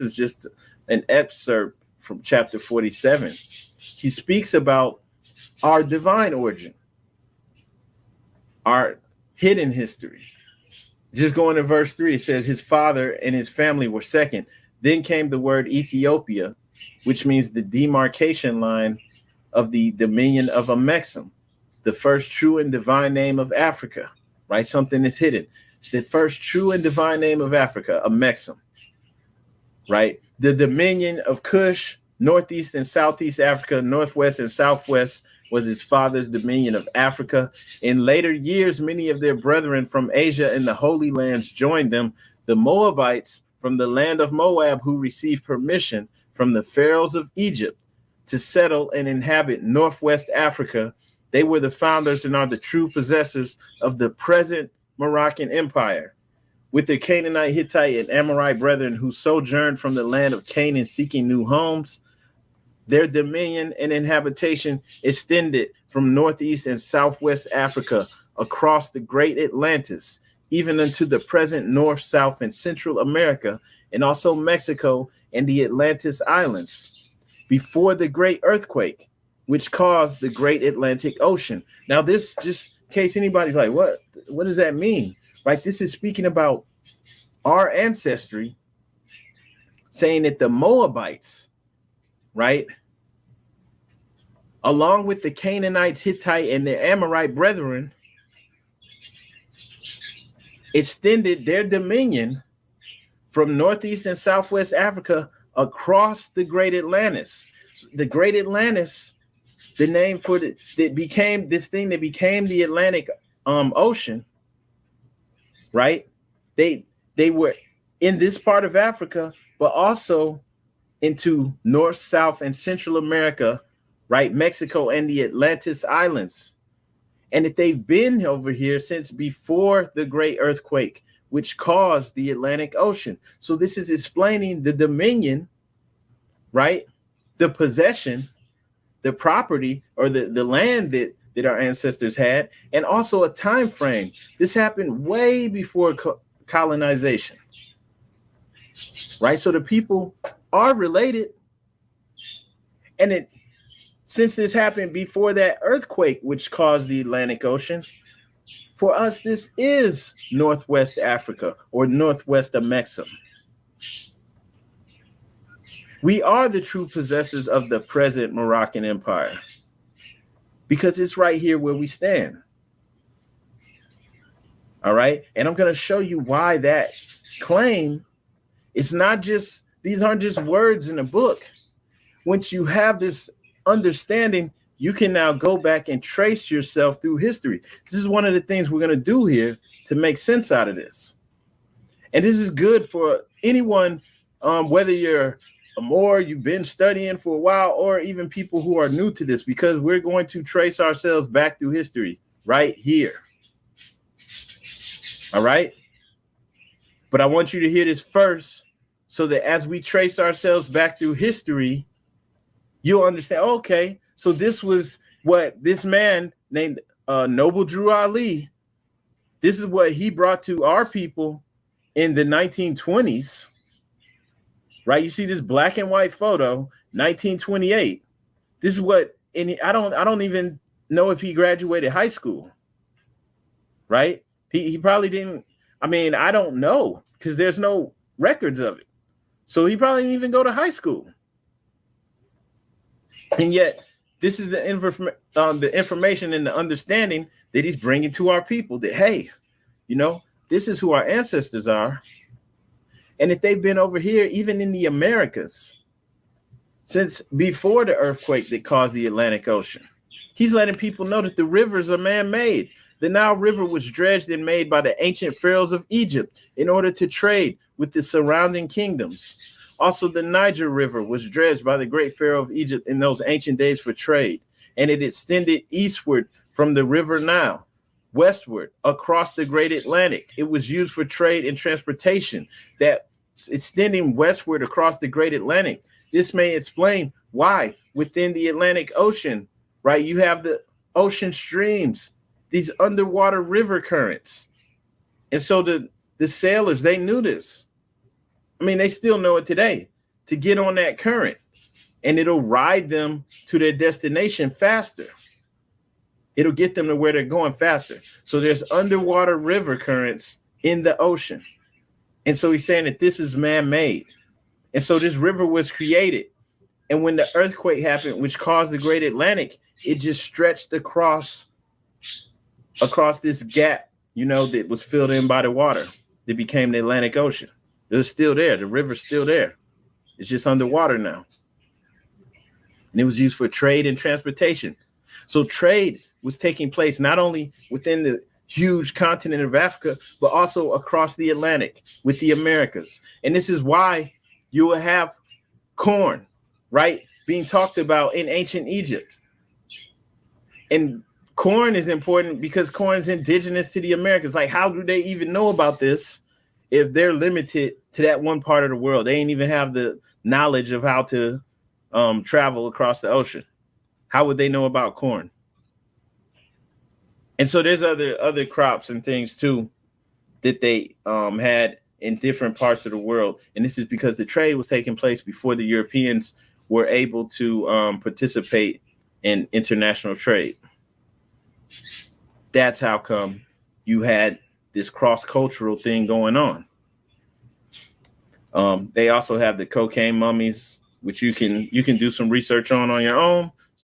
is just an excerpt from chapter 47. He speaks about our divine origin, our hidden history. Just going to verse 3, it says his father and his family were second. Then came the word Ethiopia, which means the demarcation line of the dominion of Amexem, the first true and divine name of Africa, right? Something is hidden. The first true and divine name of Africa, Amexem, right? The dominion of Kush, northeast and southeast Africa, northwest and southwest was his father's dominion of Africa. In later years, many of their brethren from Asia and the Holy Lands joined them. The Moabites from the land of Moab, who received permission from the pharaohs of Egypt to settle and inhabit northwest Africa. They were the founders and are the true possessors of the present Moroccan Empire. With the Canaanite, Hittite, and Amorite brethren who sojourned from the land of Canaan seeking new homes, their dominion and inhabitation extended from northeast and southwest Africa across the great Atlantis, even unto the present North, South, and Central America, and also Mexico and the Atlantis Islands, before the great earthquake, which caused the great Atlantic Ocean. Now, this, just in case anybody's like, what does that mean? Right? This is speaking about our ancestry, saying that the Moabites, right, along with the Canaanites, Hittite, and the Amorite brethren, extended their dominion from northeast and southwest Africa across the great Atlantis. The great Atlantis, the name for that became this thing that became the Atlantic Ocean, right? They were in this part of Africa, but also into North, South, and Central America, right? Mexico and the Atlantis Islands. And that they've been over here since before the great earthquake, which caused the Atlantic Ocean. So this is explaining the dominion, right? The possession, the property, or the land that our ancestors had, and also a time frame. This happened way before colonization, right? So the people are related, and since this happened before that earthquake, which caused the Atlantic Ocean, for us, this is Northwest Africa or Northwest Amexem. We are the true possessors of the present Moroccan Empire because it's right here where we stand. All right. And I'm going to show you why that claim is not just, these aren't just words in a book. Once you have this understanding, you can now go back and trace yourself through history. This is one of the things we're going to do here to make sense out of this. And this is good for anyone, whether you're a Moor, you've been studying for a while, or even people who are new to this, because we're going to trace ourselves back through history right here. All right. But I want you to hear this first so that as we trace ourselves back through history, you'll understand, okay, so this was what this man named Noble Drew Ali, this is what he brought to our people in the 1920s, right? You see this black and white photo, 1928. This is what, and I don't even know if he graduated high school, right? He probably didn't. I mean, I don't know because there's no records of it. So he probably didn't even go to high school. And yet, this is the information and the understanding that he's bringing to our people that, hey, you know, this is who our ancestors are. And that they've been over here, even in the Americas, since before the earthquake that caused the Atlantic Ocean. He's letting people know that the rivers are man-made. The Nile River was dredged and made by the ancient pharaohs of Egypt in order to trade with the surrounding kingdoms. Also, the Niger River was dredged by the great pharaoh of Egypt in those ancient days for trade, and it extended eastward from the river Nile, westward across the great Atlantic. It was used for trade and transportation, that extending westward across the great Atlantic. This may explain why within the Atlantic Ocean, right, you have the ocean streams, these underwater river currents. And so the sailors, they knew this. I mean, they still know it today. to get on that current, and it'll ride them to their destination faster. It'll get them to where they're going faster. So there's underwater river currents in the ocean. And so he's saying that this is man-made. And so this river was created. And when the earthquake happened, which caused the Great Atlantic, it just stretched across this gap, that was filled in by the water. That became the Atlantic Ocean. It was still there. The river's still there. It's just underwater now. And it was used for trade and transportation. So trade was taking place not only within the huge continent of Africa, but also across the Atlantic with the Americas. And this is why you will have corn, right, being talked about in ancient Egypt. And corn is important because corn is indigenous to the Americas. Like, how do they even know about this if they're limited to that one part of the world? They ain't even have the knowledge of how to travel across the ocean. How would they know about corn? And so there's other crops and things too that they had in different parts of the world. And this is because the trade was taking place before the Europeans were able to participate in international trade. That's how come you had this cross-cultural thing going on. They also have the cocaine mummies, which you can do some research on your own.